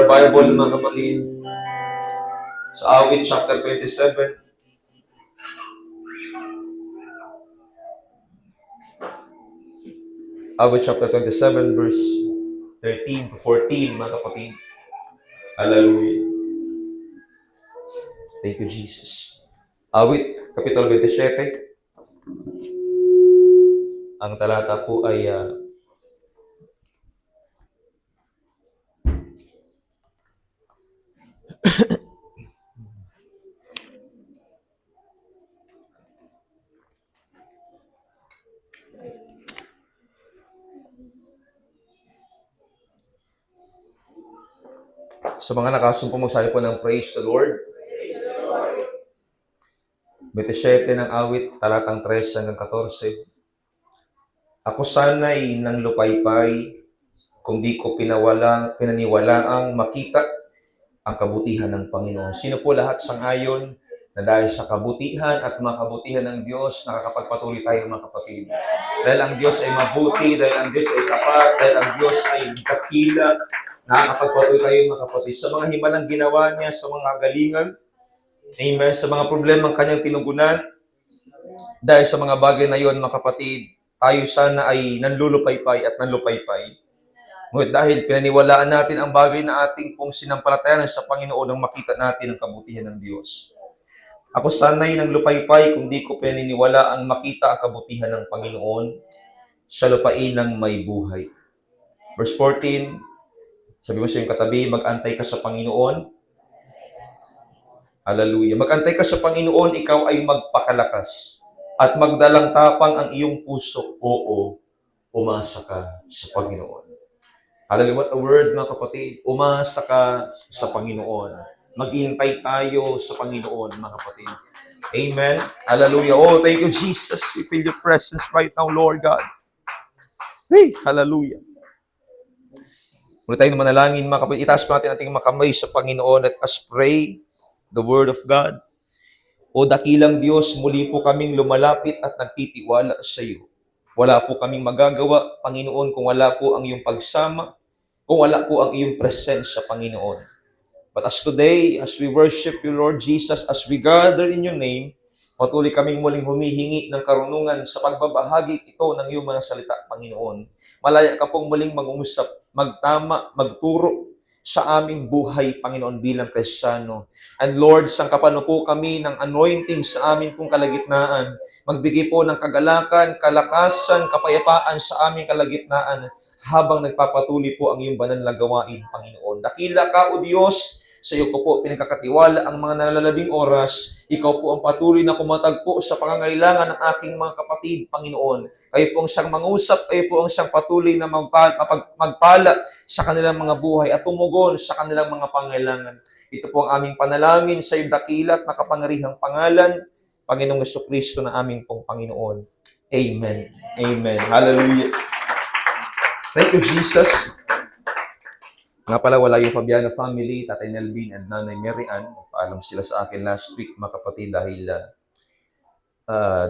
our Bible, mga kapatid, sa Awit chapter 27. Awit chapter 27, verse 13 to 14, mga kapatid. Hallelujah. Thank you, Jesus. Awit, Kapitulo 27. Ang talata po ay sa mga nakasumpo, magsabi po ng Praise the Lord. 27 ng awit, talatang 3 hanggang 14. Ako sana'y nang lupaypay, kung di ko pinaniwalaang makita ang kabutihan ng Panginoon. Sino po lahat sang-ayon na dahil sa kabutihan at mga kabutihan ng Diyos, nakakapagpatuloy tayo, mga kapatid. Dahil ang Diyos ay mabuti, dahil ang Diyos ay tapat, dahil ang Diyos ay dakila, nakakapagpatuloy tayo, mga kapatid. Sa mga himalang ginawa niya, sa mga galingan, amen, sa mga problema ang kanyang tinugunan, dahil sa mga bagay na yon, mga kapatid, tayo sana ay nanlulupaypay at nanlupaypay. Ngunit dahil pinaniwalaan natin ang bagay na ating pong sinampalatayanan sa Panginoon nang makita natin ang kabutihan ng Diyos. Ako sana'y nang lupaypay kung di ko pinaniniwala ang makita ang kabutihan ng Panginoon sa lupain ng may buhay. Verse 14, sabi mo sa iyong katabi, mag-antay ka sa Panginoon. Hallelujah. Mag-antay ka sa Panginoon, ikaw ay magpakalakas at magdalang tapang ang iyong puso. Oo, umasa ka sa Panginoon. Hallelujah. What a word, mga kapatid. Umasa ka sa Panginoon. Maghintay tayo sa Panginoon, mga kapatid. Amen. Hallelujah. Oh, thank you, Jesus. We feel your presence right now, Lord God. Hey, hallelujah. Muli tayo manalangin, mga kapatid. Itaas pa natin ating makamay sa Panginoon. Let us pray the word of God. O dakilang Diyos, muli po kaming lumalapit at nagtitiwala sa iyo. Wala po kaming magagawa, Panginoon, kung wala po ang iyong pagsama, kung wala po ang iyong presensya, Panginoon. But as today, as we worship you, Lord Jesus, as we gather in your name, patuloy kaming muling humihingi ng karunungan sa pagbabahagi ito ng iyong mga salita, Panginoon. Malaya ka pong muling mag-uusap, magtama, magturo sa aming buhay, Panginoon, bilang Kristiyano. And Lord, sangkapan po kami ng anointing sa aming pong kalagitnaan. Magbigay po ng kagalakan, kalakasan, kapayapaan sa aming kalagitnaan habang nagpapatuloy po ang iyong banal na gawain, Panginoon. Dakila ka, O Diyos, sa iyo ko po pinagkakatiwala ang mga nalalabing oras. Ikaw po ang patuloy na kumatagpo sa pangangailangan ng aking mga kapatid, Panginoon. Kayo po ang siyang mangusap, kayo po ang siyang patuloy na magpala sa kanilang mga buhay at tumugon sa kanilang mga pangailangan. Ito po ang aming panalangin sa iyong dakila at makapangyarihang pangalan, Panginoong Jesucristo na aming pong Panginoon. Amen. Amen. Hallelujah. Thank you, Jesus. Nga pala, wala yung Fabiana family, Tatay Nelvin and Nanay Mary Ann. Paalam sila sa akin last week, mga kapatid, dahil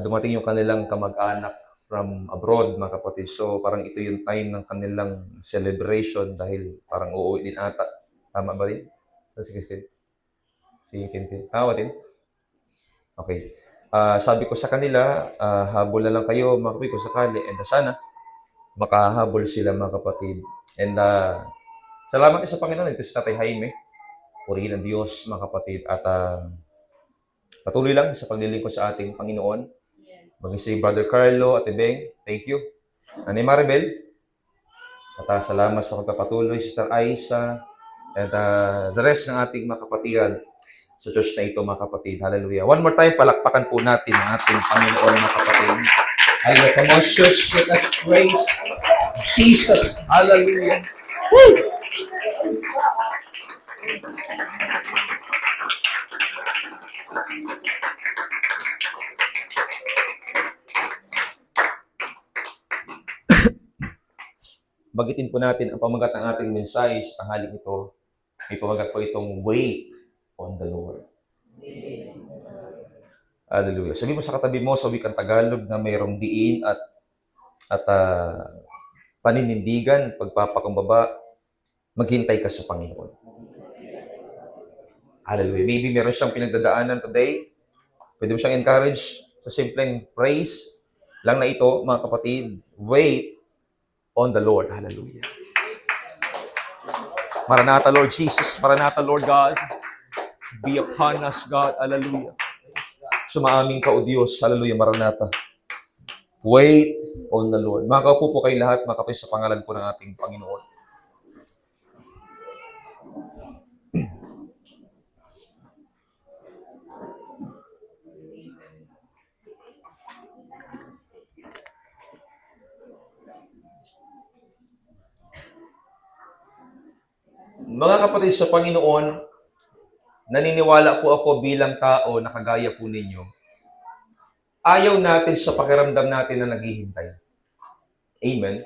dumating yung kanilang kamag-anak from abroad, mga kapatid. So, parang ito yung time ng kanilang celebration dahil parang uuwi din ata. Tama ba din? Si Christine? Si Quintin? Tama din? Okay. Sabi ko sa kanila, habol na lang kayo, mga kapatid, kung sakali. And sana, makahabol sila, mga kapatid. And salamat sa Panginoon. Ito si Tatay Jaime. Purihin ang Diyos, mga kapatid. At patuloy lang sa paglilingkod sa ating Panginoon. Maging si Brother Carlo at Ibeng. Thank you. Nanay Maribel. At salamat sa pagpapatuloy, Sister Aisa. At the rest ng ating mga kapatiran sa church na ito, mga kapatid. Hallelujah. One more time, palakpakan po natin ang ating Panginoon, mga kapatid. Hallelujah. Come on, church. Let us praise Jesus. Hallelujah. Woo! Bagitin po natin ang pamagat ng ating mensahe sa tanghaling ito. May pamagat po itong wait on the Lord. Hallelujah. Sabi mo sa katabi mo sa wikang Tagalog na mayroong diin at paninindigan, pagpapakumbaba, maghintay ka sa Panginoon. Hallelujah. Maybe meron siyang pinagdadaanan today. Pwede mo siyang encourage sa simpleng praise lang na ito, mga kapatid. Wait on the Lord. Hallelujah. Maranatha, Lord Jesus. Maranatha, Lord God. Be upon us, God. Hallelujah. Sumaamin ka, O Diyos. Hallelujah. Maranatha. Wait on the Lord. Makaupo po kayo lahat, mga kapatid, sa pangalan po ng ating Panginoon. Mga kapatid sa Panginoon, naniniwala po ako bilang tao na kagaya po ninyo. Ayaw natin sa pakiramdam natin na naghihintay. Amen.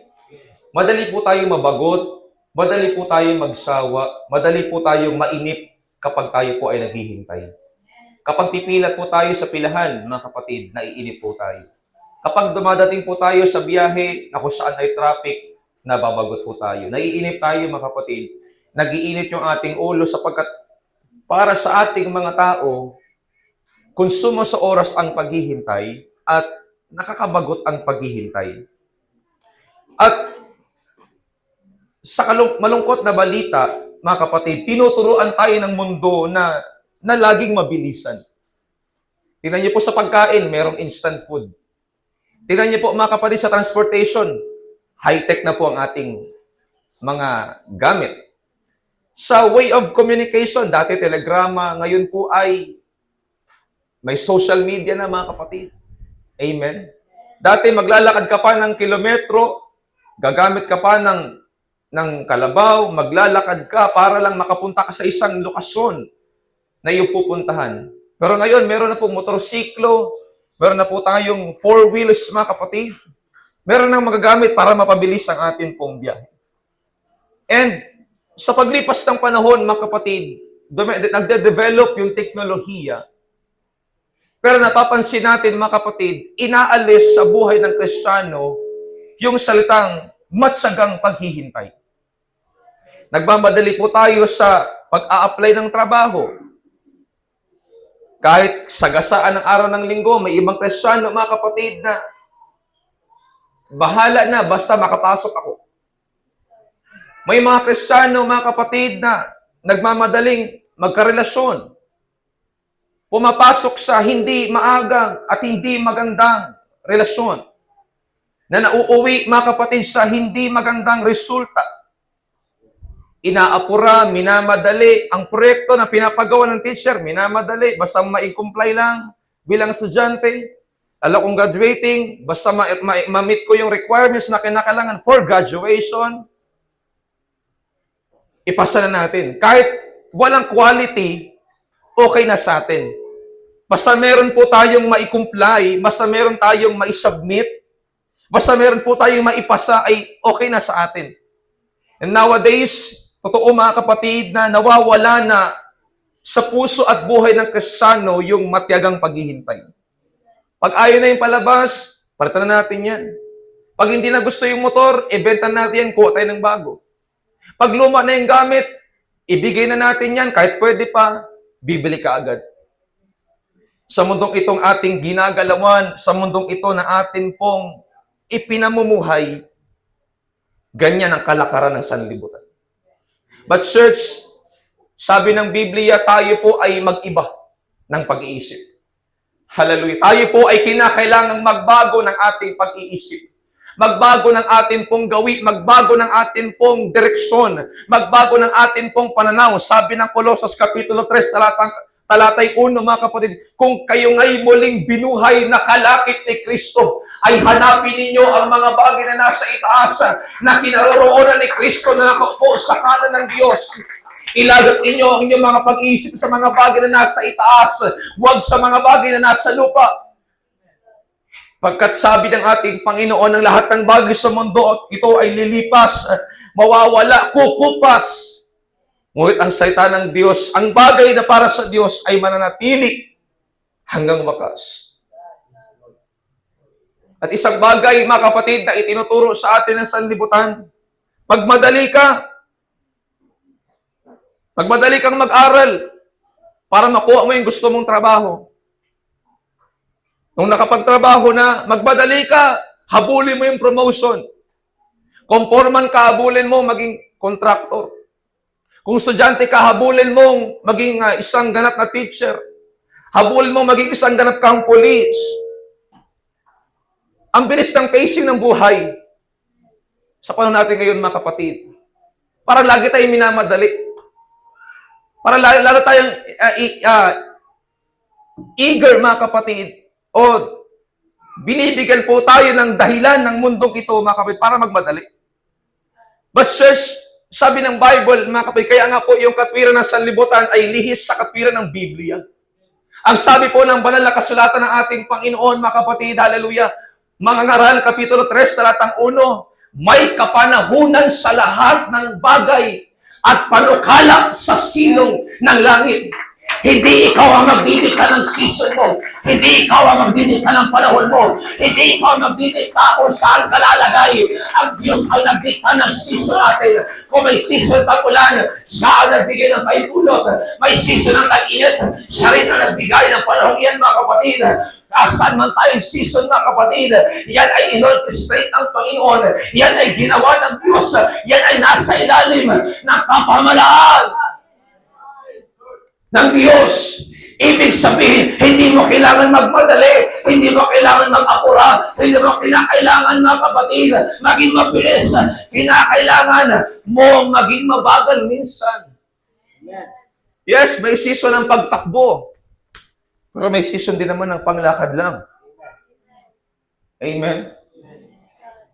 Madali po tayong mabagot, madali po tayong magsawa, madali po tayong mainip kapag tayo po ay naghihintay. Kapag pipila po tayo sa pilahan, mga kapatid, naiinip po tayo. Kapag dumadating po tayo sa biyahe na kung saan ay traffic, nababagot po tayo. Naiinip tayo, mga kapatid. Nag-iinit yung ating ulo sapagkat para sa ating mga tao, konsumo sa oras ang paghihintay at nakakabagot ang paghihintay. At sa malungkot na balita, mga kapatid, tinuturuan tayo ng mundo na laging mabilisan. Tingnan niyo po sa pagkain, merong instant food. Tingnan niyo po, mga kapatid, sa transportation, high-tech na po ang ating mga gamit. Sa way of communication, dati telegrama, ngayon po ay may social media na, mga kapatid. Amen. Dati maglalakad ka pa ng kilometro, gagamit ka pa ng kalabaw, maglalakad ka para lang makapunta ka sa isang lokasyon na iyong pupuntahan. Pero ngayon, meron na pong motorsiklo, meron na po tayong four wheels, mga kapatid. Meron nang magagamit para mapabilis ang atin pong biyahe. And sa paglipas ng panahon, mga kapatid, nagde-develop yung teknolohiya. Pero napapansin natin, mga kapatid, inaalis sa buhay ng Kristiyano yung salitang matsagang paghihintay. Nagmamadali po tayo sa pag-a-apply ng trabaho. Kahit sagasaan ng araw ng linggo, may ibang Kristiyano, mga kapatid, na bahala na, basta makapasok ako. May mga Kristiyano, mga kapatid, na nagmamadaling magkarelasyon. Pumapasok sa hindi maagang at hindi magandang relasyon. Na nauuwi, mga kapatid, sa hindi magandang resulta. Inaapura, minamadali. Ang proyekto na pinapagawa ng teacher, minamadali. Basta ma-comply lang bilang estudyante. Alam kong graduating, basta ma-meet ko yung requirements na kinakailangan for graduation. Ipasa na natin. Kahit walang quality, okay na sa atin. Basta meron po tayong ma-comply, basta meron tayong ma-submit, basta meron po tayong maipasa, ay okay na sa atin. And nowadays, totoo, mga kapatid, na nawawala na sa puso at buhay ng Kristiyano yung matiyagang paghihintay. Pag ayaw na yung palabas, palitan na natin yan. Pag hindi na gusto yung motor, ibenta natin yan, kuha tayo ng bago. Pag luma na yung gamit, ibigay na natin yan, kahit pwede pa, bibili ka agad. Sa mundong itong ating ginagalawan, sa mundong ito na atin pong ipinamumuhay, ganyan ang kalakaran ng sanlibutan. But church, sabi ng Biblia, tayo po ay mag-iba ng pag-iisip. Hallelujah. Tayo po ay kinakailangang magbago ng ating pag-iisip. Magbago ng atin pong gawi, magbago ng atin pong direksyon, magbago ng atin pong pananaw. Sabi ng Colossus Kapitulo 3, talatay 1, mga kapatid, kung kayo nga'y muling binuhay na kalakip ni Kristo, ay hanapin ninyo ang mga bagay na nasa itaas, na kinaroroonan ni Kristo na nakaupo sa kanan ng Diyos. Ilagat ninyo ang inyong mga pag-iisip sa mga bagay na nasa itaas, huwag sa mga bagay na nasa lupa. Pagkat sabi ng ating Panginoon, ang lahat ng bagay sa mundo at ito ay lilipas, mawawala, kukupas. Ngunit ang salita ng Diyos, ang bagay na para sa Diyos ay mananatili hanggang wakas. At isang bagay, mga kapatid, na itinuturo sa atin ng sanlibutan, magmadali ka. Magmadali kang mag-aral. para makuha mo yung gusto mong trabaho. Nung nakapagtrabaho na, magmadali ka, habulin mo yung promotion. Kung foreman ka, habulin mo maging contractor. Kung estudyante ka, habulin mong maging isang ganap na teacher. Habulin mo maging isang ganap kang police. Ang bilis ng pacing ng buhay. Sa panahon natin ngayon, mga kapatid, parang lagi tayong minamadali. Parang lalo tayong eager, mga kapatid, o binibigyan po tayo ng dahilan ng mundong ito, mga kapatid, para magmadali. But church, sabi ng Bible, mga kapatid, kaya nga po yung katwiran ng sanlibutan ay lihis sa katwiran ng Biblia. Ang sabi po ng banal na kasulatan ng ating Panginoon, mga kapatid, hallelujah, mga ngaral, Kapitulo 3, talatang 1, may kapanahunan sa lahat ng bagay at panukala sa silong ng langit. Hindi ikaw ang magdidikta ng season mo. Hindi ikaw ang magdidikta ng panahon mo. Hindi ikaw ang magdidikta kung saan ka lalagay. Ang Diyos ang nagdikta ng season natin. Kung may season ng ulan, siya ang nagbigay ng paintulot. May season ng tag-init, siya rin ang nagbigay ng panahon. Yan, mga kapatid. Saan man tayong season, mga kapatid, yan ay in-orchestrate ng Panginoon. Yan ay ginawa ng Diyos. Yan ay nasa ilalim ng kapamalaan ng Diyos. Ibig sabihin, hindi mo kailangan magmadali, hindi mo kailangan mag-apura, hindi mo kinakailangan, mga kapatid, maging mabilis. Kinakailangan mo maging mabagal minsan. Yes, may season ng pagtakbo. Pero may season din naman ng panglakad lang. Amen?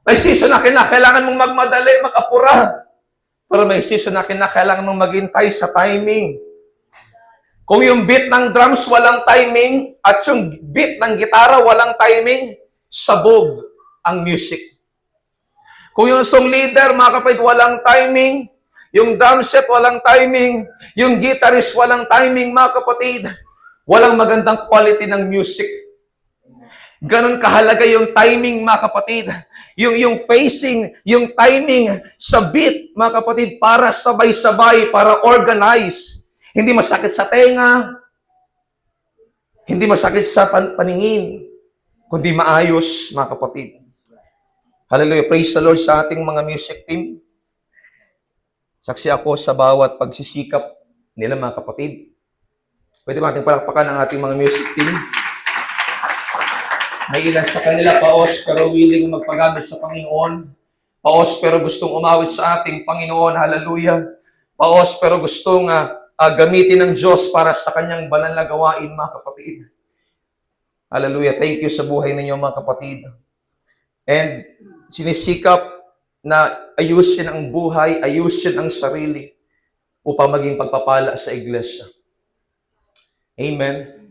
May season na kinakailangan mong magmadali, mag-apura. Pero may season na kinakailangan mong maghintay sa timing. Kung yung beat ng drums walang timing at yung beat ng gitara walang timing, sabog ang music. Kung yung song leader, mga kapatid, walang timing, yung drum set walang timing, yung guitarist walang timing, mga kapatid, walang magandang quality ng music. Ganon kahalaga yung timing, mga kapatid. Yung facing, yung timing sa beat, mga kapatid, para sabay-sabay, para organize. Hindi masakit sa tenga, hindi masakit sa paningin, kundi maayos, mga kapatid. Hallelujah. Praise the Lord sa ating mga music team. Saksi ako sa bawat pagsisikap nila, mga kapatid. Pwede ba natin palakpakan ang ating mga music team? May ilan sa kanila paos pero willing magpagamit sa Panginoon. Paos pero gustong umawit sa ating Panginoon. Hallelujah. Paos pero gustong gamitin ng Diyos para sa kanyang banal na gawain, mga kapatid. Hallelujah. Thank you sa buhay ninyo, mga kapatid. And sinisikap na ayusin ang buhay, ayusin ang sarili upang maging pagpapala sa iglesia. Amen.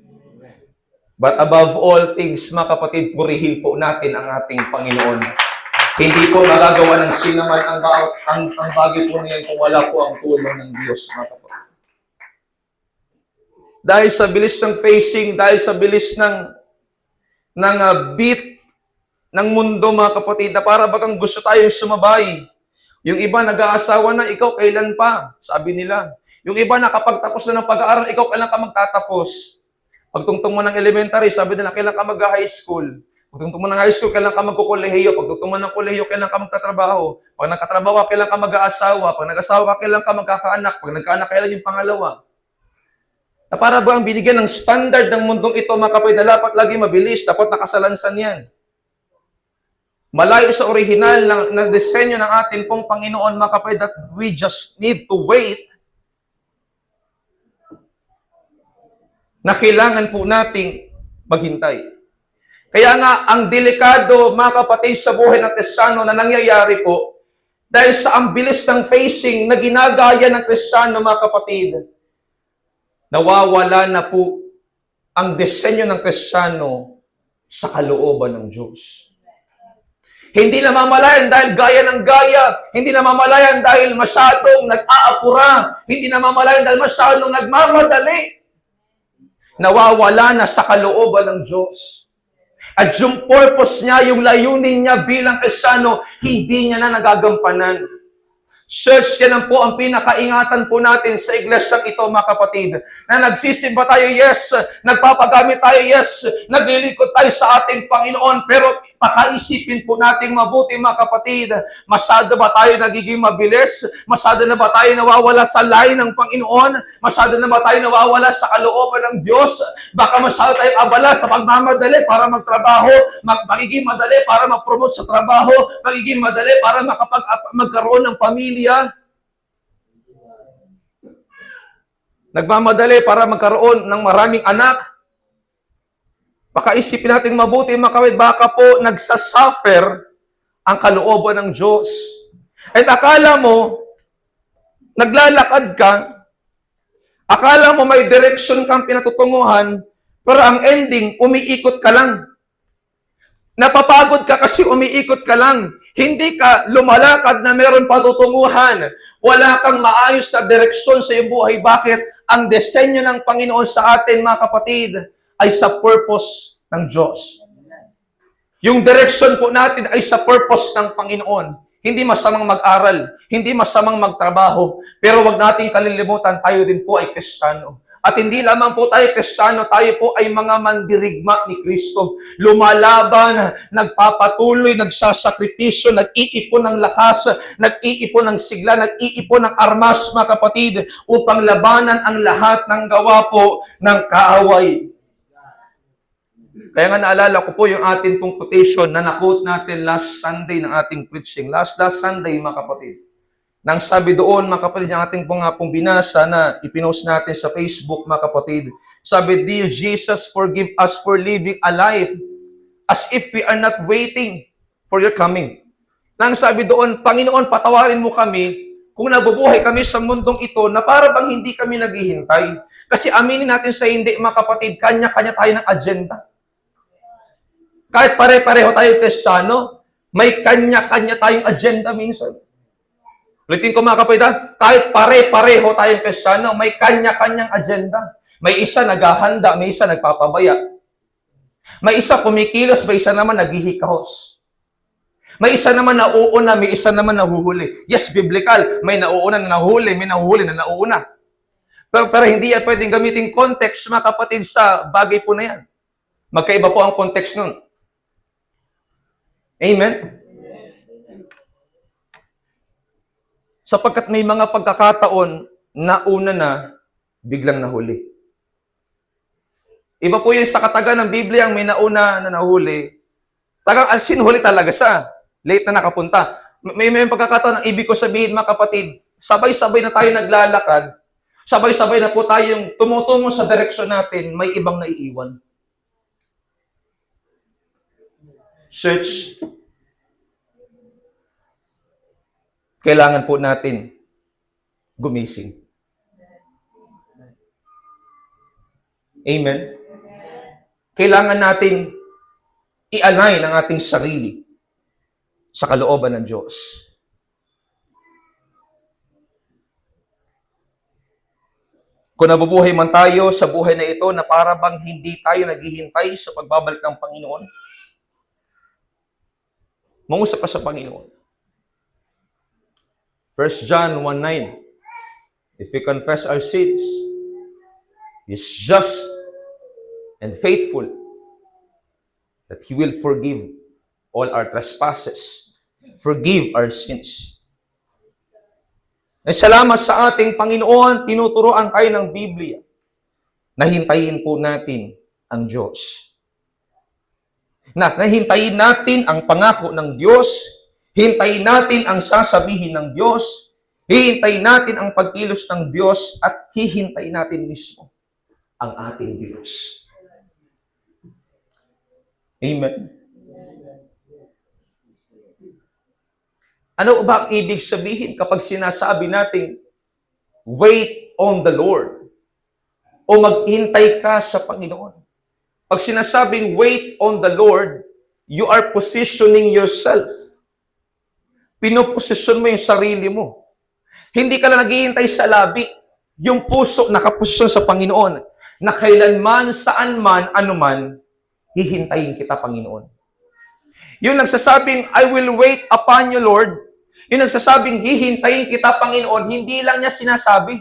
But above all things, mga kapatid, purihin po natin ang ating Panginoon. Hindi po magagawa ng sinaman ang bagay po niya kung wala po ang tulong ng Diyos, mga kapatid. Dahil sa bilis ng facing, dahil sa bilis ng beat ng mundo, mga kapatid, na para bagang gusto tayong sumabay. Yung iba nag-aasawa na, ikaw kailan pa? Sabi nila. Yung iba nakapagtapos na ng pag-aaral, ikaw kailan ka magtatapos? Pagtungtong mo ng elementary, sabi nila, kailan ka mag-high school? Pagtungtong mo ng high school, kailan ka magkukolehiyo? Pagtungtong mo ng kolehiyo, kailan ka magtatrabaho? Pag nagkatrabaho, kailan ka mag-aasawa? Pag nag-asawa, kailan ka magkakaanak? Pag nagkaanak, kailan yung pangalawa? Na para ba ang binigyan ng standard ng mundong ito, mga kapatid, na dapat lagi mabilis, dapat nakasalansan yan. Malayo sa original ng disenyo ng ating pong Panginoon, mga kapatid, that we just need to wait, na kailangan po nating maghintay. Kaya nga, ang delikado, mga kapatid, sa buhay ng Kristiyano na nangyayari po, dahil sa ang bilis ng facing na ginagaya ng Kristiyano, mga kapatid, nawawala na po ang disenyo ng Kristiyano sa kalooban ng Diyos. Hindi namamalayan dahil gaya ng gaya. Hindi namamalayan dahil masyadong nag-aapura. Hindi namamalayan dahil masyadong nagmamadali. Nawawala na sa kalooban ng Diyos. At yung purpose niya, yung layunin niya bilang Kristiyano, hindi niya na nagagampanan. Church, yan ang po ang pinakaingatan po natin sa iglesyang ito, mga kapatid. Na nagsisimba tayo, yes. Nagpapagamit tayo, yes. Naglilingkod tayo sa ating Panginoon. Pero pakaisipin po natin mabuti, mga kapatid. Masyado ba tayo nagiging mabilis? Masyado na ba tayo nawawala sa line ng Panginoon? Masyado na ba tayo nawawala sa kalooban ng Diyos? Baka masyado tayong abala sa pagmamadali para magtrabaho. Magiging madali para mag-promote sa trabaho. Magiging madali para magkaroon ng pamilya. Nagmamadali para magkaroon ng maraming anak. Pakaisipin natin mabuti, mga kapatid, baka po nagsasuffer ang kalooban ng Diyos. At akala mo, naglalakad ka, akala mo may direction kang pinatutunguhan, pero ang ending, umiikot ka lang. Napapagod ka kasi umiikot ka lang. Hindi ka lumalakad na meron patutunguhan. Wala kang maayos na direksyon sa iyong buhay. Bakit? Ang disenyo ng Panginoon sa atin, mga kapatid, ay sa purpose ng Diyos. Yung direksyon po natin ay sa purpose ng Panginoon. Hindi masamang mag-aral, hindi masamang magtrabaho, pero wag nating kalilimutan, tayo din po ay Kristiyano. At hindi lamang po tayo Kristiyano, tayo po ay mga mandirigma ni Kristo. Lumalaban, nagpapatuloy, nagsasakripisyo, nag-iipon ng lakas, nag-iipon ng sigla, nag-iipon ng armas, mga kapatid, upang labanan ang lahat ng gawa po ng kaaway. Kaya nga naalala ko po yung ating pong quotation na na-quote natin last Sunday ng ating preaching. Last Sunday, mga kapatid. Nang sabi doon, mga kapatid, yung ating pong binasa na ipinost natin sa Facebook, mga kapatid. Sabi, Dear Jesus, forgive us for living a life as if we are not waiting for your coming. Nang sabi doon, Panginoon, patawarin mo kami kung nabubuhay kami sa mundong ito na para bang hindi kami naghihintay. Kasi aminin natin sa hindi, mga kapatid, kanya-kanya tayo ng agenda. Kahit pare-pareho tayo Kristiyano, may kanya-kanya tayong agenda minsan. Ulitin ko, mga kapatid, kahit pare-pareho tayong Kristiyano, may kanya-kanyang agenda. May isa naghahanda, may isa nagpapabaya. May isa kumikilos, may isa naman naghihikahos. May isa naman nauuna, may isa naman nahuhuli. Yes, biblical, may nauuna na nahuhuli, may nahuhuli na nauuna. Pero hindi yan pwedeng gamitin context, mga kapatid, sa bagay po na yan. Magkaiba po ang context nun. Amen? Sapagkat may mga pagkakataon na una na, biglang nahuli. Iba po yung sa kataga ng Biblia, ang may nauna na nahuli. Tagang sinhuli talaga siya. Late na nakapunta. May pagkakataon, ang ibig ko sabihin, mga kapatid, sabay-sabay na tayo naglalakad, sabay-sabay na po tayong tumutungo sa direksyon natin, may ibang naiiwan. Church, kailangan po natin gumising. Amen? Kailangan natin i-align ang ating sarili sa kalooban ng Diyos. Kung nabubuhay man tayo sa buhay na ito na para bang hindi tayo naghihintay sa pagbabalik ng Panginoon, mangusap ka sa Panginoon. 1 John 1:9. If we confess our sins, He is just and faithful that He will forgive all our trespasses, forgive our sins. Salamat sa ating Panginoon, tinuturoan tayo ng Biblia na hintayin po natin ang Diyos. Nahintayin natin ang pangako ng Diyos, hintayin natin ang sasabihin ng Diyos, hihintayin natin ang pagkilos ng Diyos, at hihintayin natin mismo ang ating Diyos. Amen. Ano ba ang ibig sabihin kapag sinasabi natin, wait on the Lord, o maghintay ka sa Panginoon? Pag sinasabing wait on the Lord, you are positioning yourself. Pinoposisyon mo yung sarili mo. Hindi ka lang naghihintay sa labi. Yung puso nakaposisyon sa Panginoon, na kailanman, saan man, anuman, hihintayin kita, Panginoon. Yung nagsasabing, I will wait upon you, Lord, Yung nagsasabing, hihintayin kita, Panginoon, hindi lang niya sinasabi.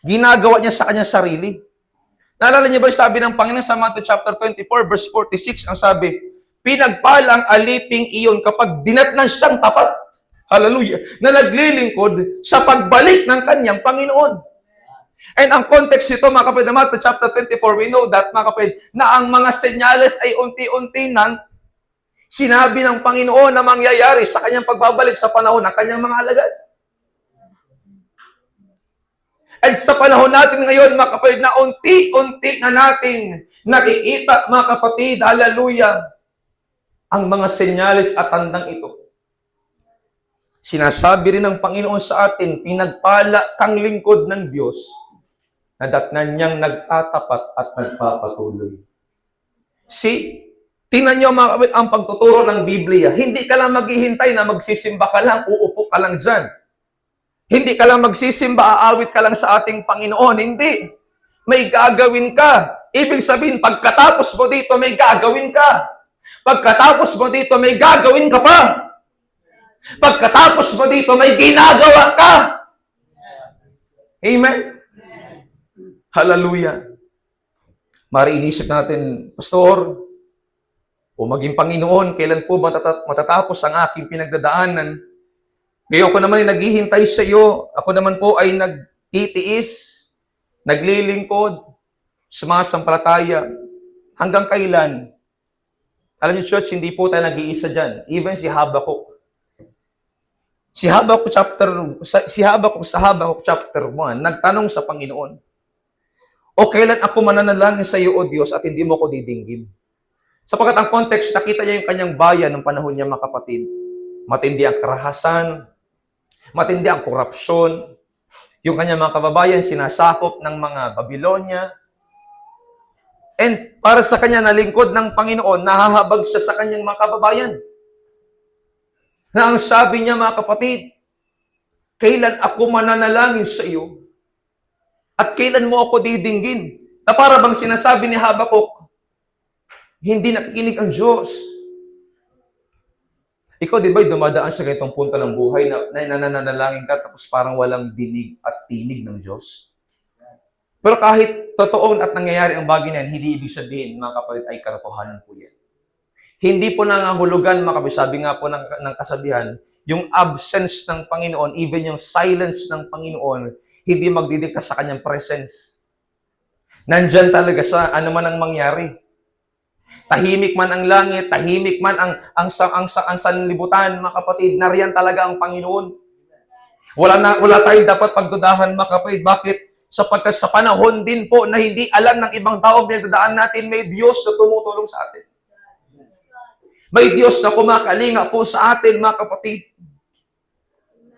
Ginagawa niya sa kanyang sarili. Naalala niyo ba yung sabi ng Panginoon sa Matthew chapter 24, verse 46, ang sabi, pinagpalang aliping iyon kapag dinatnan siyang tapat, hallelujah, na naglilingkod sa pagbalik ng kanyang Panginoon. And ang context nito, mga kapatid, na Matthew chapter 24, we know that, mga kapatid, na ang mga senyales ay unti-unti nang sinabi ng Panginoon na mangyayari sa kanyang pagbabalik sa panahon ng kanyang mga alagad. At sa panahon natin ngayon, mga kapatid, na unti-unti na nating nakikita, mga kapatid, hallelujah, ang mga senyales at tandang ito. Sinasabi rin ng Panginoon sa atin, pinagpala kang lingkod ng Diyos, na datnan niyang nagtatapat at nagpapatuloy. See, tingnan niyo, mga kapatid, ang pagtuturo ng Biblia. Hindi ka lang maghihintay na magsisimba ka lang, uupo ka lang dyan. Hindi ka lang magsisimba, aawit ka lang sa ating Panginoon. Hindi. May gagawin ka. Ibig sabihin, pagkatapos mo dito, may gagawin ka. Pagkatapos mo dito, may gagawin ka pa. Pagkatapos mo dito, may ginagawa ka. Amen? Hallelujah. Mari inisip natin, Pastor, o maging Panginoon, kailan po matatapos ang aking pinagdadaanan? Ngayon ako naman ay naghihintay sa iyo. Ako naman po ay nagtitiis, naglilingkod, sumasampalataya. Hanggang kailan? Alam niyo, church, hindi po tayo nag-iisa dyan. Even si Habakuk. Sa Habakuk chapter 1, nagtanong sa Panginoon, o kailan ako mananalangin sa iyo, O Diyos, at hindi mo ako didinggin? Sapagkat ang context, nakita niya yung kanyang bayan ng panahon niya, mga kapatid. Matindi ang karahasan, matindi ang korupsyon. Yung kanyang mga kababayan, sinasakop ng mga Babylonia. And para sa kanya, nalingkod ng Panginoon, nahahabag siya sa kanyang mga kababayan. Na ang sabi niya, mga kapatid, kailan ako mananalangin sa iyo? At kailan mo ako didinggin? Na para bang sinasabi ni Habakuk, hindi nakikinig ang Diyos. Ikaw, di ba, dumadaan sa ganitong punto ng buhay na nananalangin ka tapos parang walang dinig at tinig ng Diyos? Pero kahit totoo at nangyayari ang bagay na yan, hindi ibig sabihin, mga kapatid, ay katotohanan po yan. Hindi po nangahulugan, mga kapatid, sabi nga po ng kasabihan, yung absence ng Panginoon, even yung silence ng Panginoon, hindi magdidikta sa kanyang presence. Nandyan talaga siya, ano man ang mangyari. Tahimik man ang langit, tahimik man ang sanlibutan, mga kapatid, nariyan talaga ang Panginoon. Wala tayong dapat pagdudahan, mga kapatid. Bakit? Sapagkat sa panahon din po na hindi alam ng ibang tao pinagdadaan natin, may Diyos na tumutulong sa atin. May Diyos na kumakalinga po sa atin, mga kapatid.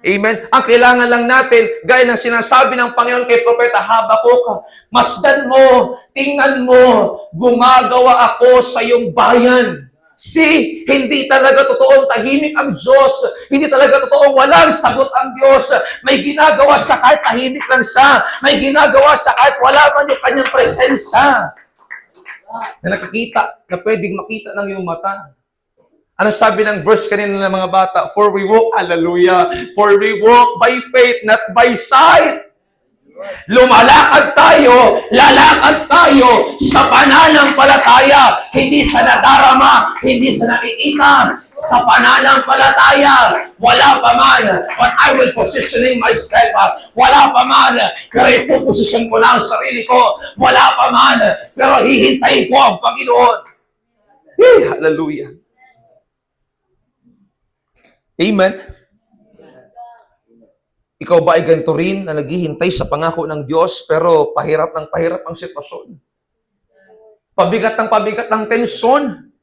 Amen? Ang kailangan lang natin, gaya ng sinasabi ng Panginoon kay Propeta Habakuk, masdan mo, tingnan mo, gumagawa ako sa iyong bayan. See, hindi talaga totoong tahimik ang Diyos. Hindi talaga totoong walang sagot ang Diyos. May ginagawa siya kahit tahimik lang siya. May ginagawa siya kahit wala man yung kanyang presensya. Na nakikita, na pwedeng makita ng iyong mata. Ano sabi ng verse kanina ng mga bata? For we walk, hallelujah, for we walk by faith, not by sight. Lumalakad tayo, lalakad tayo sa pananampalataya, hindi sa nadarama, hindi sa nakikita, sa pananampalataya. Wala pa man, but I will positioning myself. Wala pa man, pero ipoposisyon ko lang ang sarili ko. Wala pa man, pero hihintayin ko ang Panginoon. Hey, hallelujah. Amen. Ikaw ba ay ganito rin na naghihintay sa pangako ng Diyos pero pahirap ng pahirap ang sitwasyon? Pabigat ng tensyon.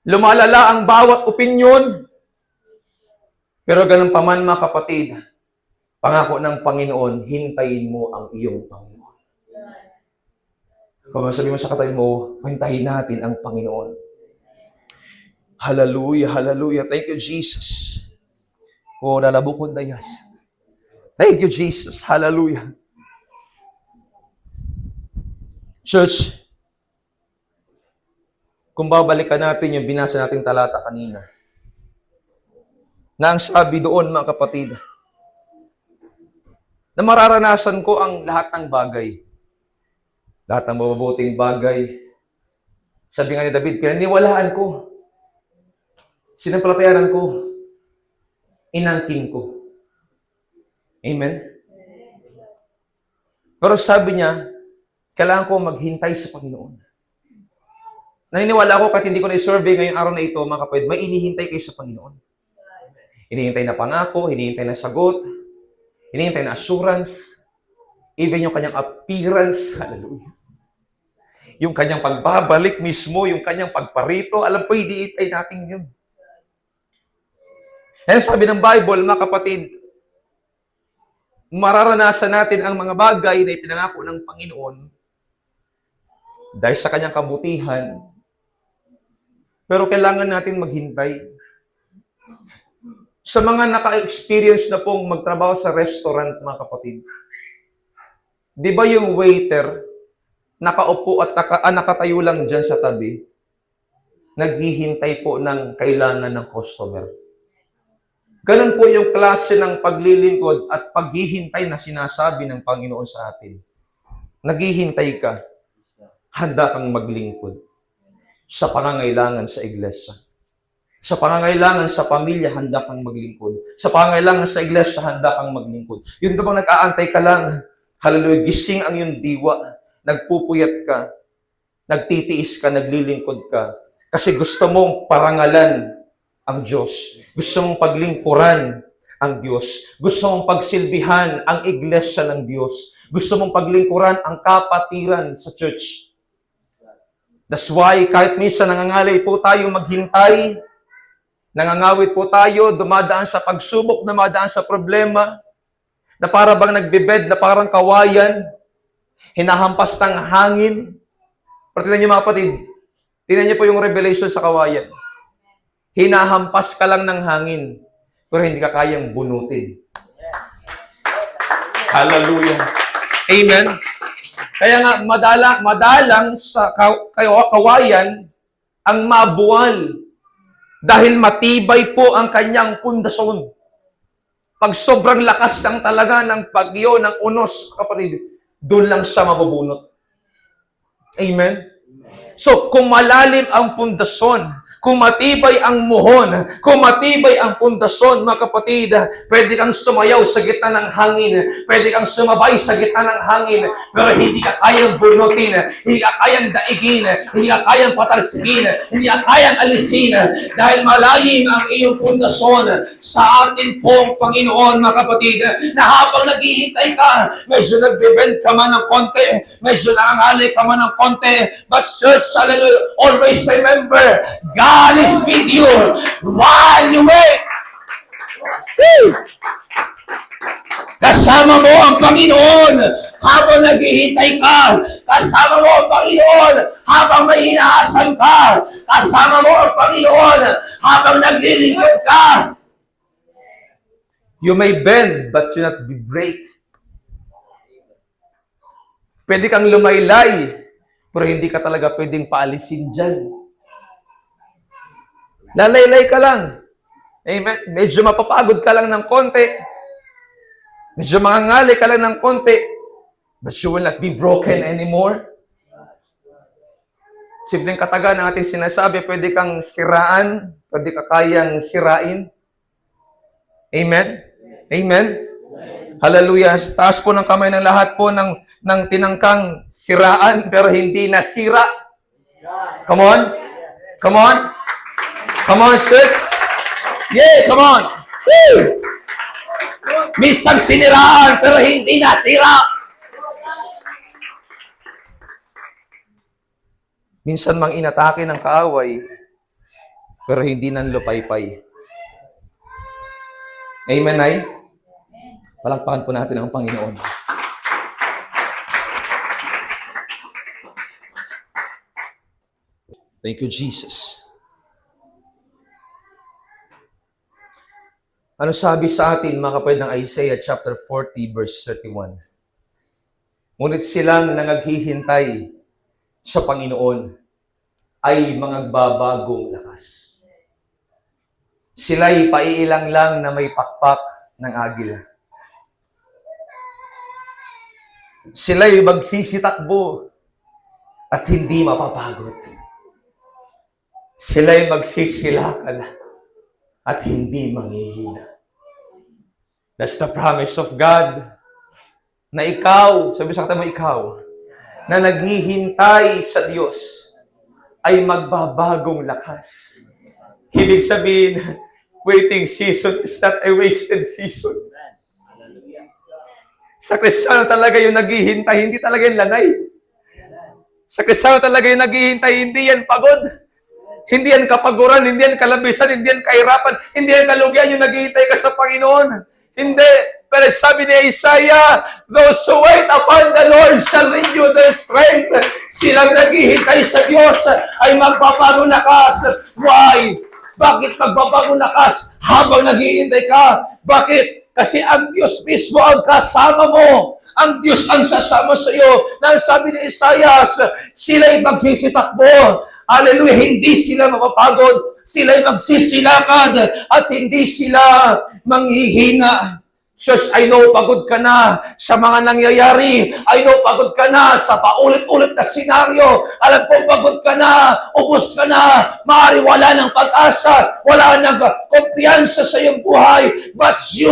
Lumalala ang bawat opinyon. Pero ganun pa man, mga kapatid, pangako ng Panginoon, hintayin mo ang iyong Panginoon. Kung sabi mo sa katabi mo, hintayin natin ang Panginoon. Hallelujah, hallelujah. Thank you, Jesus. Oh, lalabukon dayas. Thank you, Jesus. Hallelujah. Church, kung babalikan natin yung binasa nating talata kanina, na ang sabi doon, mga kapatid, na mararanasan ko ang lahat ng bagay. Lahat ng mabubuting bagay. Sabi nga ni David, pinaniwalaan ko. Sinampalatayanan ko. Inangkin ko. Amen? Pero sabi niya, kailangan ko maghintay sa Panginoon. Naniniwala ako kahit hindi ko na-survey ngayong araw na ito, mga kapatid, may inihintay kayo sa Panginoon. Hinihintay na pangako, hinihintay na sagot, hinihintay na assurance, even yung kanyang appearance, hallelujah. Yung kanyang pagbabalik mismo, yung kanyang pagparito, alam ko, hinihintay natin yun. Kaya sabi ng Bible, mga kapatid, mararanasan natin ang mga bagay na ipinangako ng Panginoon dahil sa kanyang kabutihan, pero kailangan natin maghintay. Sa mga naka-experience na pong magtrabaho sa restaurant, mga kapatid, di ba yung waiter, nakaupo at nakatayo lang dyan sa tabi, naghihintay po ng kailangan ng customer. Ganun po yung klase ng paglilingkod at paghihintay na sinasabi ng Panginoon sa atin. Naghihintay ka, handa kang maglingkod sa pangangailangan sa iglesia. Sa pangangailangan sa pamilya, handa kang maglingkod. Sa pangangailangan sa iglesia, handa kang maglingkod. Yun ba bang nag-aantay ka lang? Hallelujah, gising ang iyong diwa. Nagpupuyat ka. Nagtitiis ka, naglilingkod ka. Kasi gusto mong parangalan ang Diyos. Gusto mong paglingkuran ang Diyos. Gusto mong pagsilbihan ang iglesia ng Diyos. Gusto mong paglingkuran ang kapatiran sa church. That's why kahit minsan nangangalay po tayo maghintay, nangangawit po tayo, dumadaan sa pagsubok, dumadaan sa problema, na para bang nagbibed, na parang kawayan, hinahampas ng hangin. Pero tingnan niyo mga kapatid, tingnan niyo po yung revelation sa kawayan. Hinahampas ka lang ng hangin, pero hindi ka kayang bunutin. Hallelujah. Amen. Kaya nga, madalang sa kawayan ang mabuwal dahil matibay po ang kanyang pundasyon. Pag sobrang lakas lang talaga ng bagyo, ng unos, kapatid, doon lang siya mabubunot. Amen? So, kung malalim ang pundasyon, kung matibay ang muhon, kung matibay ang pundasyon, mga kapatid, pwede kang sumayaw sa gitna ng hangin, pwede kang sumabay sa gitna ng hangin, pero hindi ka kayang bunutin, hindi ka kayang daigin, hindi ka kayang patalsigin, hindi ka kayang alisin, dahil malalim ang iyong pundasyon sa atin pong Panginoon, mga kapatid, na habang naghihintay ka, medyo nagbibend ka man ng konti, medyo nangangalay ka man ng konti, but church, hallelujah, always remember, God is with you while you wait. Woo! Kasama mo ang Panginoon habang naghihintay ka. Kasama mo ang Panginoon habang may inaasan ka. Kasama mo ang Panginoon habang naglilingkod ka. You may bend, but you not be break. Pwede kang lumaylay, pero hindi ka talaga pwedeng paalisin dyan. Lalaylay ka lang. Amen. Medyo mapapagod ka lang ng konti. Medyo mangangali ka lang ng konti. But you will not be broken anymore. Simpleng kataga ng ating sinasabi, pwede kang siraan, pwede ka kayang sirain. Amen? Amen? Hallelujah. Taas po ng kamay ng lahat po ng tinangkang siraan, pero hindi nasira. Come on. Come on. Come on, church. Yeah, come on. Woo! Minsan siniraan, pero hindi nasira. Minsan mang inatake ng kaaway, pero hindi nang lupaypay. Amen, ay? Palakpakan po natin ang Panginoon. Thank you, Jesus. Ano sabi sa atin, mga kapatid, ng Isaiah chapter 40, verse 31? Ngunit silang nangaghihintay sa Panginoon ay mga babagong lakas. Sila'y paiilang lang na may pakpak ng agila. Sila'y magsisitakbo at hindi mapapagod. Sila'y magsisilakal at hindi manghihina. That's the promise of God. Na ikaw, sabi sa kata mo ikaw, na naghihintay sa Diyos ay magbabagong lakas. Ibig sabihin, waiting season is not a wasted season. Sa Kristiyano talaga yung naghihintay, hindi talaga yung lanay. Sa Kristiyano talaga yung naghihintay, hindi yan pagod. Hindi yan kapaguran, hindi yan kalabisan, hindi yan kahirapan, hindi yan kalugian yung naghihintay ka sa Panginoon. Hindi. Pero sabi ni Isaiah, those who wait upon the Lord shall renew their strength. Silang naghihintay sa Diyos ay magpapagong lakas. Why? Bakit magpapagong lakas habang naghihintay ka? Bakit? Kasi ang Diyos mismo ang kasama mo. Ang Diyos ang sasama sa iyo. Nang sabi ni Isaiah, sila'y magsisitakbo. Hallelujah. Hindi sila mapapagod. Sila'y magsisilakad at hindi sila manghihina. Sus, I know pagod ka na sa mga nangyayari. I know pagod ka na sa paulit-ulit na senaryo. Alam ko pagod ka na, ubos ka na, maaari wala ng pag-asa, wala ng kumpiyansa sa iyong buhay. But you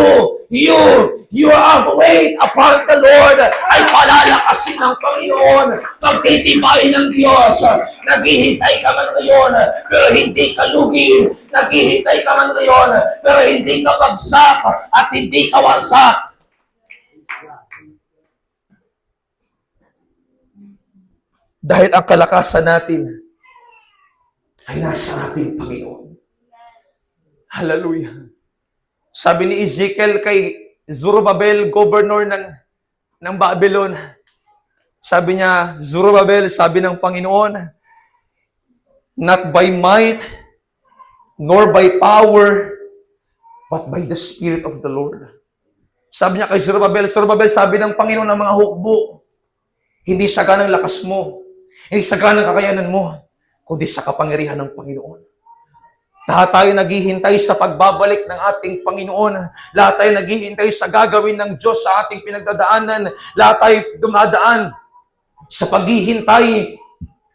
are wait upon the Lord ay palalakasin ng Panginoon. Pagtitibayin ng Diyos. Naghihintay ka man ngayon, pero hindi ka lugi. Naghihintay ka man ngayon, pero hindi ka bagsak at hindi ka wasak. Dahil ang kalakasan natin ay nasa ating Panginoon. Hallelujah. Sabi ni Ezekiel kay Zorobabel, governor ng Babylon, sabi niya, Zorobabel, sabi ng Panginoon, not by might, nor by power, but by the Spirit of the Lord. Sabi niya kay Zorobabel, sabi ng Panginoon ng mga hukbo, hindi sa ganang lakas mo, hindi sa ganang kakayanan mo, kundi sa kapangyarihan ng Panginoon. Lahat tayo naghihintay sa pagbabalik ng ating Panginoon. Lahat tayo naghihintay sa gagawin ng Diyos sa ating pinagdadaanan. Lahat tayo dumadaan sa paghihintay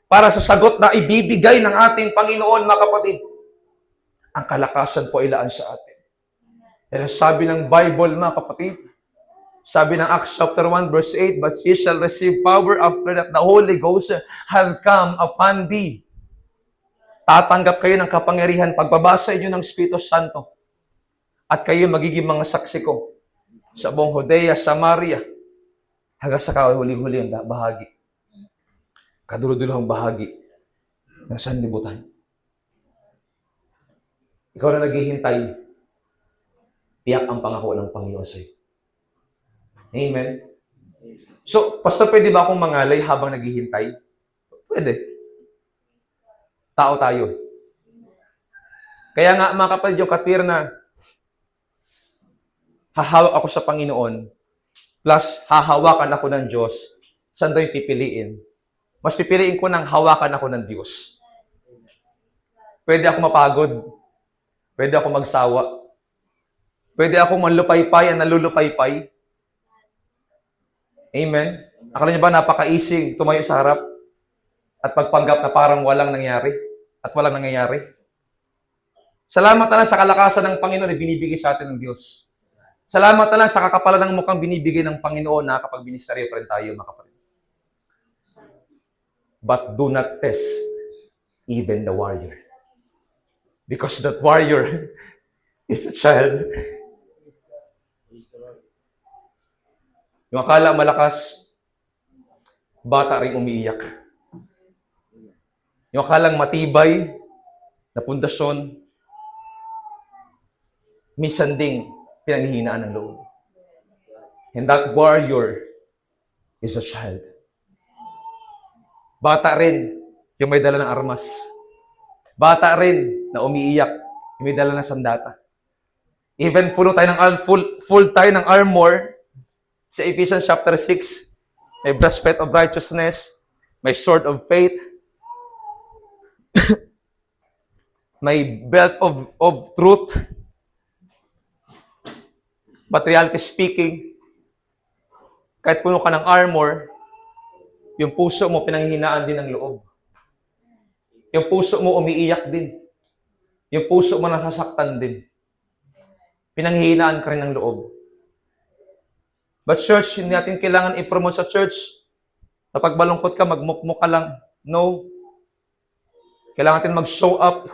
para sa sagot na ibibigay ng ating Panginoon, mga kapatid. Ang kalakasan po ilaan sa atin. Yan ang sabi ng Bible, mga kapatid. Sabi ng Acts chapter 1 verse 8, but ye shall receive power after that the Holy Ghost have come upon thee. Tatanggap kayo ng kapangyarihan pagbabasa inyo ng Espiritu Santo. At kayo magiging mga saksi ko sa buong Judea, Samaria, hanggang sa kahuli-huli ang bahagi. Kadulo-dulong bahagi ng sanlibutan. Ikaw na naghihintay, tiyak ang pangako ng Panginoon sa iyo. Amen? So, Pastor, pwede ba akong mangalay habang naghihintay? Pwede. Tao tayo. Kaya nga, mga kapatid, yung katwir na hahawak ako sa Panginoon plus hahawakan ako ng Diyos, saan doon pipiliin? Mas pipiliin ko ng hawakan ako ng Diyos. Pwede ako mapagod. Pwede ako magsawa. Pwede ako manlupaypay at nalulupaypay. Amen? Akala niyo ba napaka-easy tumayo sa harap at pagpanggap na parang walang nangyari at walang nangyayari? Salamat na lang sa kalakasan ng Panginoon na binibigay sa atin ng Diyos. Salamat na lang sa kakapalan ng mukhang binibigay ng Panginoon na kapag ministeriyo pa rin tayo, mga kapatid. But do not test even the warrior. Because that warrior is a child. Yung akala malakas, bata rin umiiyak. Yung akalang matibay na pundasyon, minsan ding pinanghihinaan ng loob. And that warrior is a child. Bata rin yung may dala ng armas. Bata rin na umiiyak yung may dala ng sandata. Even full tayo ng armor sa Ephesians chapter 6, may breastplate of righteousness, may sword of faith, may belt of truth. But reality speaking, kahit puno ka ng armor, yung puso mo pinanghihinaan din ng loob. Yung puso mo umiiyak din. Yung puso mo nasasaktan din. Pinanghihinaan ka rin ng loob. But church, hindi natin kailangan i-promote sa church. Kapag malungkot ka, magmukmuk ka lang. No. Kailangan natin mag-show up.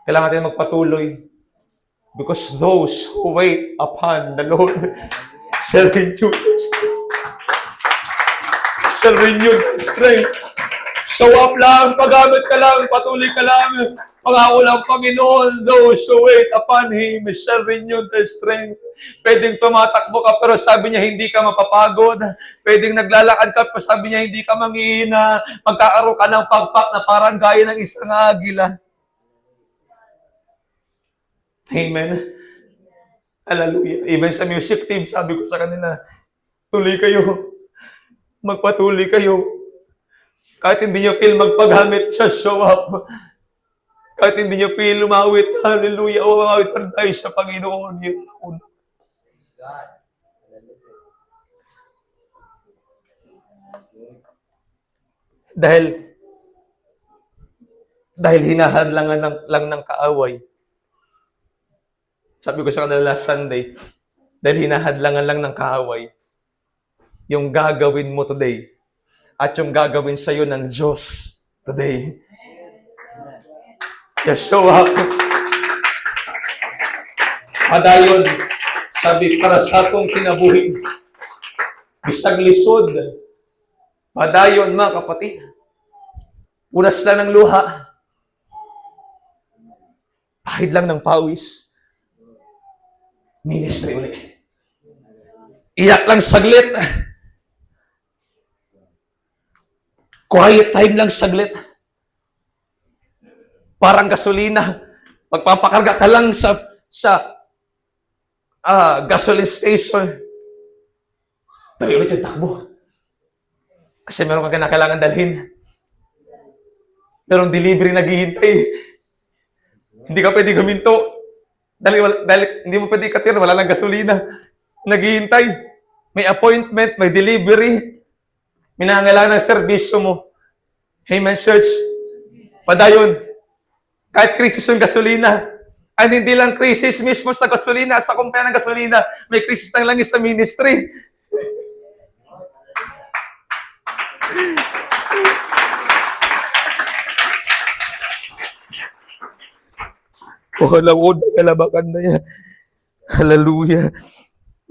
Kailangan natin magpatuloy. Because those who wait upon the Lord shall renew their strength. Show up lang, paggamit ka lang, patuloy ka lang. Pangako lang, Panginoon, those who wait upon Him shall renew their strength. Pwedeng tumatakbo ka, pero sabi niya, hindi ka mapapagod. Pwedeng naglalakad ka, pero sabi niya, hindi ka manghihina. Magkakaroon ka ng pagpak na parang gaya ng isang agila. Amen. Hallelujah. Even sa music team, sabi ko sa kanila, tuloy kayo. Magpatuloy kayo. Kahit hindi nyo feel magpagamit, just show up. Kahit hindi nyo feel umawit, hallelujah, umawit pa rin tayo sa Panginoon. Yun ang una. Dahil hinahadlangan lang ng kaaway. Sabi ko sa kanila last Sunday, dahil hinahadlangan lang ng kaaway, yung gagawin mo today, at yung gagawin sa'yo ng Diyos today. Just show up. Padayon, sabi, para sa akong kinabuhi, bisag lisod, padayon mga kapatid, punas lang ng luha, pahid lang ng pawis, ministry ulit. Iyak lang saglit. Quiet time lang saglit. Parang gasolina. Magpapakarga ka lang sa gasoline station. Dali ulit yung takbo. Kasi meron kang kailangan dalhin. Merong delivery naghihintay. Hindi ka pwede guminto. Dahil hindi mo pwede ikatira, wala lang gasolina. Naghihintay. May appointment, may delivery. Minangailangan ng serbisyo mo. Amen, church. Padayon. Kahit krisis yung gasolina. At hindi lang krisis mismo sa gasolina, sa kumpanya ng gasolina, may krisis lang sa ministry. Oh, lawod, kalabakan na yan. Hallelujah.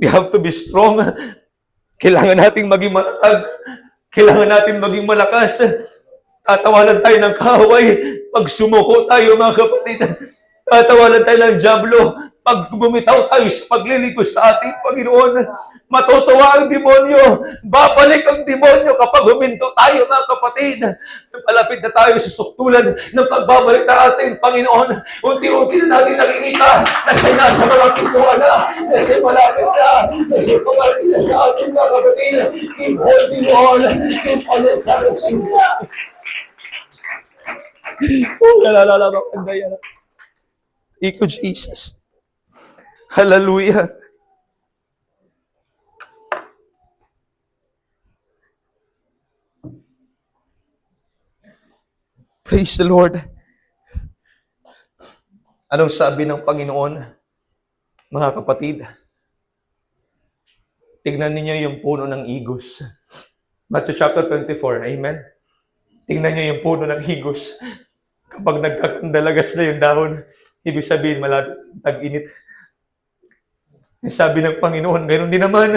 We have to be strong. Kailangan nating maging matatag. Kailangan natin maging malakas. Tatawanan tayo ng kaaway. Pag sumuko tayo, mga kapatid. Tatawanan tayo ng diablo. Pag bumitaw tayo sa paglilingkod sa ating Panginoon, matutuwa ang demonyo. Babalik ang demonyo kapag huminto tayo, mga kapatid. Palapit na tayo sa suktulan ng pagbabalik ng ating Panginoon. Unti-unti na natin nakikita na siya nasa mga pintuan na siya malapit na siya pumalik na sa ating mga kapatid. Keep holding on. Keep on encouraging. Thank you, Jesus. Hallelujah. Praise the Lord. Anong sabi ng Panginoon, mga kapatid? Tignan ninyo yung puno ng igos. Matthew chapter 24, amen? Tignan niyo yung puno ng higos. Kapag nagkakandalagas na yung dahon, ibig sabihin malapit tag-init. Sabi ng Panginoon, ganoon din naman.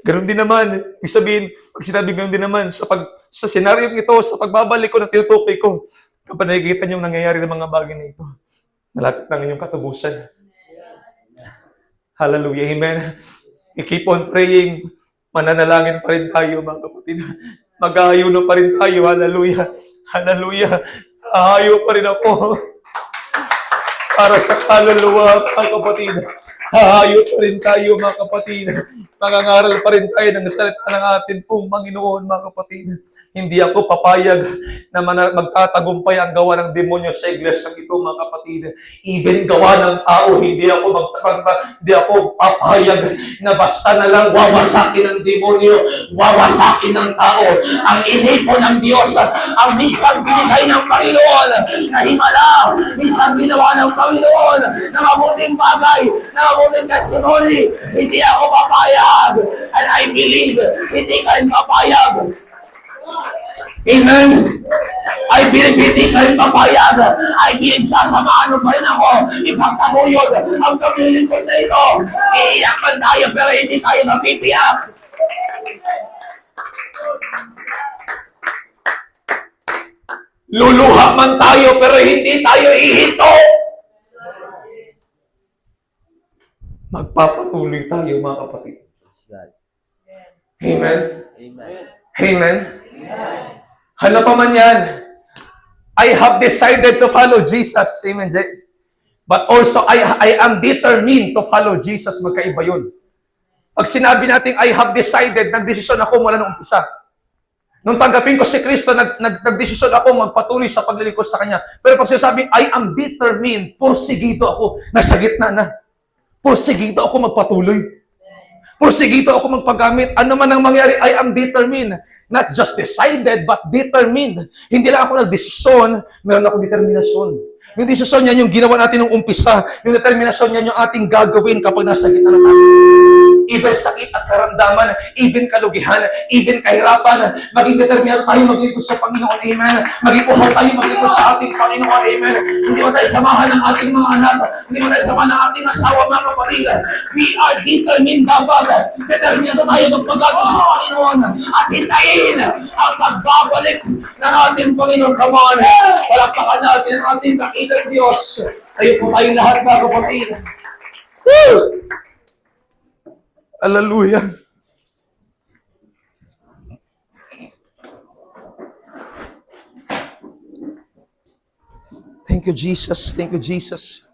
Ganoon din naman. Ibig sabihin, pag sinabi ganoon din naman, sa senaryo ito, sa pagbabalik ko ng tinutukoy ko, kapag nakikita niyo yung nangyayari ng mga bagay na ito, malapit ng inyong katubusan. Hallelujah. Amen. I-keep on praying. Mananalangin pa rin tayo, mga kapatid. Mag-aayuno pa rin tayo. Hallelujah. Hallelujah. Aayo pa rin ako. Para sa kaluluwa, mga kapatid. Hahayo pa rin tayo, mga kapatid. Mangangaral pa rin tayo ng salita ng ating pong Panginoon, mga kapatid. Hindi ako papayag na magtatagumpay ang gawa ng demonyo sa iglesia ito, mga kapatid. Even gawa ng tao, hindi ako papayag na basta na lang wawasakin ng demonyo, wawasakin ng tao. Ang inipo ng Diyos, ang misang binigay ng Panginoon, na himala, misang ginawa ng Panginoon, na mabuting bagay, na mabuting testimony, hindi ako papayag. And I believe, hindi ka rin papayag. Amen? I believe, hindi ka rin papayag. I believe, sasamahan mo pa rin ako. Ipagtaguyod ang kamilingkod na ito. Iiyak man tayo, pero hindi tayo mapipiyak. Luluha man tayo, pero hindi tayo ihinto. Magpapatuloy tayo, mga kapatid. Amen? Amen. Amen? Ano pa man yan, I have decided to follow Jesus. Amen, Jay? But also, I am determined to follow Jesus. Magkaiba yun. Pag sinabi natin, I have decided, nagdesisyon ako mula nung umpisa. Nung tanggapin ko si Kristo, nagdesisyon ako magpatuloy sa paglilingkod sa Kanya. Pero pag sinasabing, I am determined, porsigido ako, nasa gitna na. Porsigido ako magpatuloy. Porsigido ako magpagamit. Ano man ang mangyari, I am determined. Not just decided, but determined. Hindi lang ako nagdesisyon, meron ako determinasyon. Yung desisyon yan, yung ginawa natin nung umpisa. Yung determinasyon yan, yung ating gagawin kapag nasa gitna ng ating. Even sakit at karamdaman, even kalugihan, even kahirapan, maging determinado tayo maglingkod sa Panginoon. Amen. Maging uhaw tayo maglingkod sa ating Panginoon. Amen. Hindi mo tayo samahan ng ating mga anak. Hindi mo tayo samahan ng ating asawa, mga kapatid. We are determined dapat. Determinado tayo magpagato sa Panginoon. At hintayin ang pagbabalik ng ating Panginoon. Come on. Palakpakan natin ang ating dakilang Diyos. Tayo po tayong lahat, mga kapatid. Woo! Hallelujah. Thank you, Jesus. Thank you, Jesus.